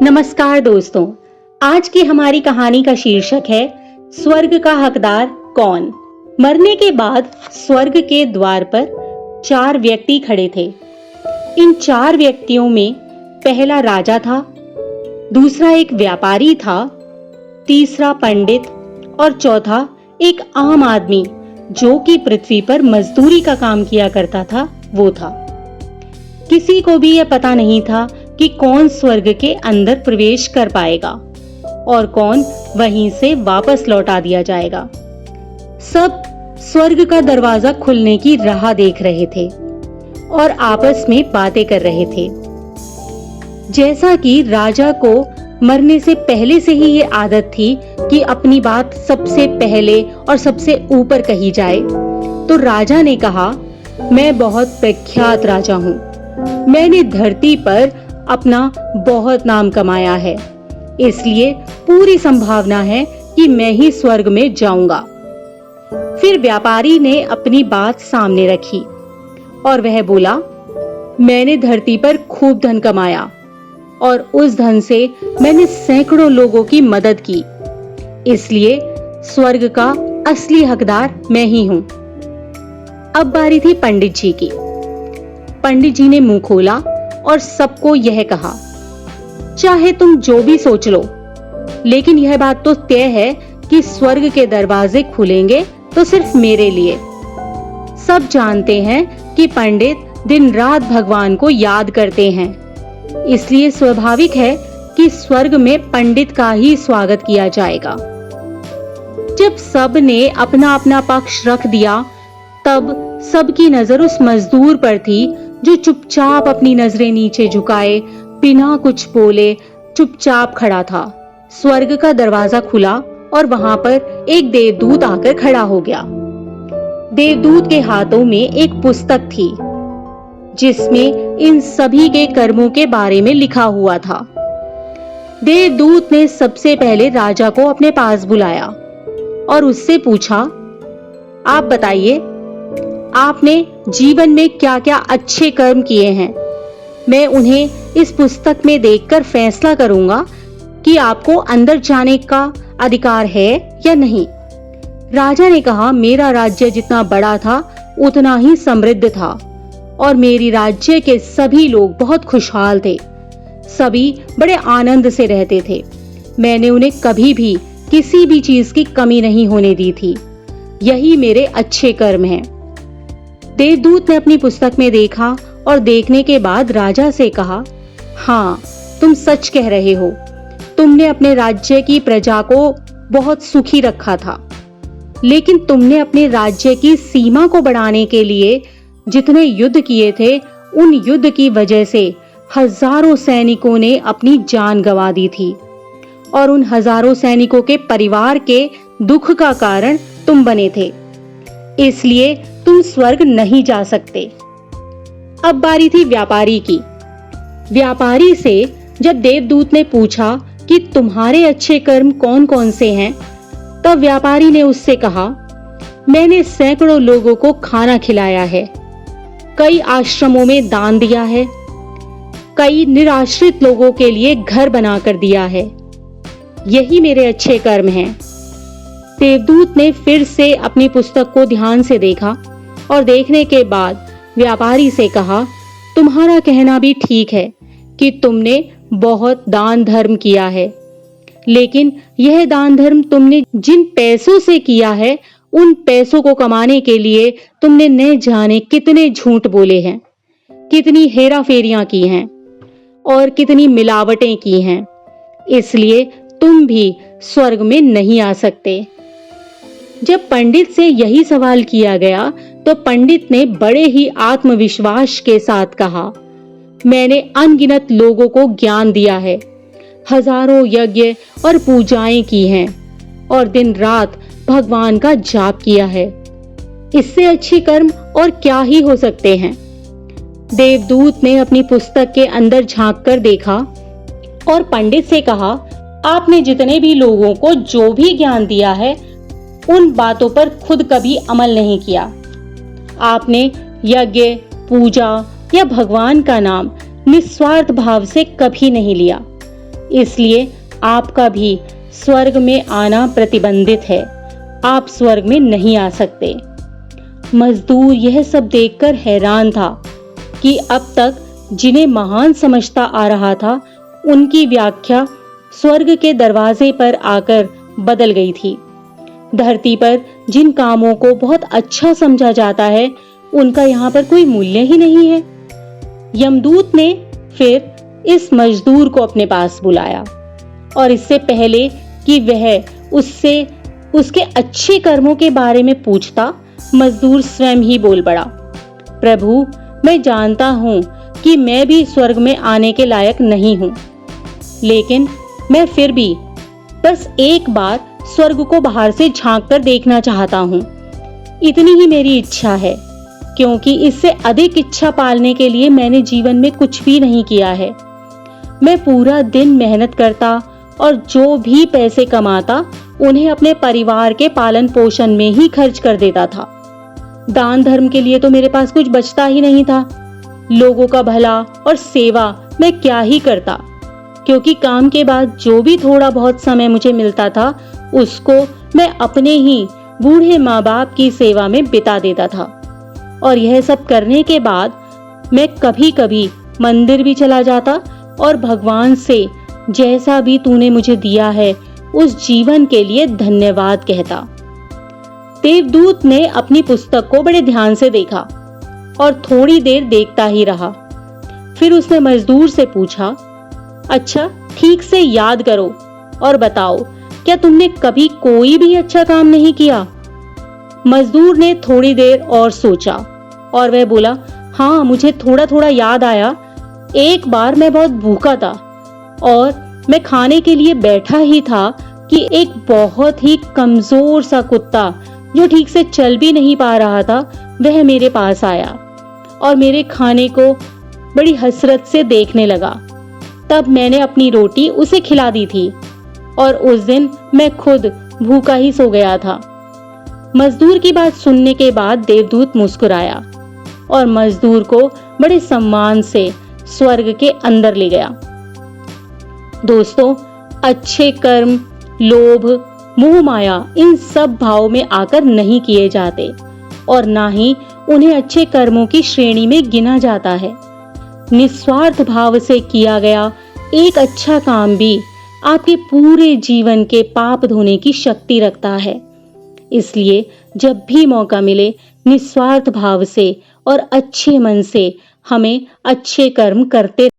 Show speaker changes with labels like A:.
A: नमस्कार दोस्तों, आज की हमारी कहानी का शीर्षक है स्वर्ग का हकदार कौन। मरने के बाद स्वर्ग के द्वार पर 4 व्यक्ति खड़े थे। इन 4 व्यक्तियों में पहला राजा था, दूसरा एक व्यापारी था, तीसरा पंडित और चौथा एक आम आदमी जो कि पृथ्वी पर मजदूरी का काम किया करता था, वो था। किसी को भी यह पता नहीं था कि कौन स्वर्ग के अंदर प्रवेश कर पाएगा और कौन वहीं से वापस लौटा दिया जाएगा। सब स्वर्ग का दरवाजा खुलने की राह देख रहे थे और आपस में बातें कर रहे थे। जैसा कि राजा को मरने से पहले से ही ये आदत थी कि अपनी बात सबसे पहले और सबसे ऊपर कही जाए, तो राजा ने कहा, मैं बहुत प्रख्यात राजा हूँ। मैंने धरती पर अपना बहुत नाम कमाया है, इसलिए पूरी संभावना है कि मैं ही स्वर्ग में जाऊंगा। फिर व्यापारी ने अपनी बात सामने रखी और वह बोला, मैंने धरती पर खूब धन कमाया और उस धन से मैंने सैकड़ों लोगों की मदद की, इसलिए स्वर्ग का असली हकदार मैं ही हूं। अब बारी थी पंडित जी की। पंडित जी ने मुंह खोला और सबको यह कहा, चाहे तुम जो भी सोच लो, लेकिन यह बात तो तय है कि स्वर्ग के दरवाजे खुलेंगे तो सिर्फ मेरे लिए। सब जानते हैं कि पंडित दिन रात भगवान को याद करते हैं, इसलिए स्वाभाविक है कि स्वर्ग में पंडित का ही स्वागत किया जाएगा। जब सब ने अपना अपना पक्ष रख दिया, तब सबकी नजर उस मजदूर पर थी जो चुपचाप अपनी नजरें नीचे झुकाए बिना कुछ बोले चुपचाप खड़ा था। स्वर्ग का दरवाजा खुला और वहां पर एक देवदूत आकर खड़ा हो गया। देवदूत के हाथों में एक पुस्तक थी जिसमें इन सभी के कर्मों के बारे में लिखा हुआ था। देवदूत ने सबसे पहले राजा को अपने पास बुलाया और उससे पूछा, आप बताइए, आपने जीवन में क्या क्या अच्छे कर्म किए हैं। मैं उन्हें इस पुस्तक में देखकर फैसला करूंगा कि आपको अंदर जाने का अधिकार है या नहीं। राजा ने कहा, मेरा राज्य जितना बड़ा था उतना ही समृद्ध था और मेरी राज्य के सभी लोग बहुत खुशहाल थे। सभी बड़े आनंद से रहते थे। मैंने उन्हें कभी भी किसी भी चीज की कमी नहीं होने दी थी। यही मेरे अच्छे कर्म हैं। देवदूत ने अपनी पुस्तक में देखा और देखने के बाद राजा से कहा, हाँ, तुम सच कह रहे हो। तुमने अपने राज्य की प्रजा को बहुत सुखी रखा था, लेकिन तुमने अपने राज्य की सीमा को बढ़ाने के लिए जितने युद्ध किए थे, उन युद्ध की वजह से हजारों सैनिकों ने अपनी जान गंवा दी थी और उन हजारों सैनिकों के परिवार के दुख का कारण तुम बने थे, इसलिए तुम स्वर्ग नहीं जा सकते। अब बारी थी व्यापारी की। व्यापारी से जब देवदूत ने पूछा कि तुम्हारे अच्छे कर्म कौन कौन से हैं, तब व्यापारी ने उससे कहा, मैंने सैकड़ों लोगों को खाना खिलाया है, कई आश्रमों में दान दिया है, कई निराश्रित लोगों के लिए घर बनाकर दिया है। यही मेरे अच्छे कर्म हैं। देवदूत ने फिर से अपनी पुस्तक को ध्यान से देखा और देखने के बाद व्यापारी से कहा, तुम्हारा कहना भी ठीक है कि तुमने बहुत दान धर्म किया है, लेकिन यह दान धर्म तुमने जिन पैसों से किया है, उन पैसों को कमाने के लिए तुमने न जाने कितने झूठ बोले हैं, कितनी हेराफेरियां की हैं और कितनी मिलावटें की हैं, इसलिए तुम भी स्वर्ग में नहीं आ सकते। जब पंडित से यही सवाल किया गया, तो पंडित ने बड़े ही आत्मविश्वास के साथ कहा, मैंने अनगिनत लोगों को ज्ञान दिया है, हजारों यज्ञ और पूजाएं की हैं और दिन रात भगवान का जाप किया है। इससे अच्छे कर्म और क्या ही हो सकते हैं। देवदूत ने अपनी पुस्तक के अंदर झांक कर देखा और पंडित से कहा, आपने जितने भी लोगों को जो भी ज्ञान दिया है, उन बातों पर खुद कभी अमल नहीं किया। आपने यज्ञ, पूजा या भगवान का नाम निस्वार्थ भाव से कभी नहीं लिया। इसलिए आपका भी स्वर्ग में आना प्रतिबंधित है। आप स्वर्ग में नहीं आ सकते। मजदूर यह सब देखकर हैरान था कि अब तक जिन्हें महान समझता आ रहा था, उनकी व्याख्या स्वर्ग के दरवाजे पर आकर बदल गई थी। धरती पर जिन कामों को बहुत अच्छा समझा जाता है, उनका यहाँ पर कोई मूल्य ही नहीं है। यमदूत ने फिर इस मजदूर को अपने पास बुलाया और इससे पहले कि वह उससे उसके अच्छे कर्मों के बारे में पूछता, मजदूर स्वयं ही बोल पड़ा, प्रभु, मैं जानता हूं कि मैं भी स्वर्ग में आने के लायक नहीं हूं, लेकिन मैं फिर भी बस एक बार स्वर्ग को बाहर से झांक कर देखना चाहता हूं। इतनी ही मेरी इच्छा है, क्योंकि इससे अधिक इच्छा पालने के लिए मैंने जीवन में कुछ भी नहीं किया है। मैं पूरा दिन मेहनत करता और जो भी पैसे कमाता उन्हें अपने परिवार के पालन पोषण में ही खर्च कर देता था। दान धर्म के लिए तो मेरे पास कुछ बचता ही नहीं था। लोगों का भला और सेवा मैं क्या ही करता, क्योंकि काम के बाद जो भी थोड़ा बहुत समय मुझे मिलता था, उसको मैं अपने ही बूढ़े माँ बाप की सेवा में बिता देता था। और यह सब करने के बाद मैं कभी कभी मंदिर भी चला जाता और भगवान से जैसा भी तूने मुझे दिया है उस जीवन के लिए धन्यवाद कहता। देवदूत ने अपनी पुस्तक को बड़े ध्यान से देखा और थोड़ी देर देखता ही रहा। फिर उसने मजदूर से पूछा, अच्छा, ठीक से याद करो और बताओ, क्या तुमने कभी कोई भी अच्छा काम नहीं किया? मजदूर ने थोड़ी देर और सोचा और वह बोला, हाँ, मुझे थोड़ा थोड़ा याद आया। एक बार मैं बहुत भूखा था और मैं खाने के लिए बैठा ही था कि एक बहुत ही कमजोर सा कुत्ता, जो ठीक से चल भी नहीं पा रहा था, वह मेरे पास आया और मेरे खाने को बड़ी हसरत से देखने लगा। तब मैंने अपनी रोटी उसे खिला दी थी और उस दिन मैं खुद भूखा ही सो गया था। मजदूर की बात सुनने के बाद देवदूत मुस्कुराया और मजदूर को बड़े सम्मान से स्वर्ग के अंदर ले गया। दोस्तों, अच्छे कर्म लोभ, मोह माया इन सब भाव में आकर नहीं किए जाते और ना ही उन्हें अच्छे कर्मों की श्रेणी में गिना जाता है। निस्वार्थ भाव से किया गया एक अच्छा काम भी आपके पूरे जीवन के पाप धोने की शक्ति रखता है। इसलिए जब भी मौका मिले, निस्वार्थ भाव से और अच्छे मन से हमें अच्छे कर्म करते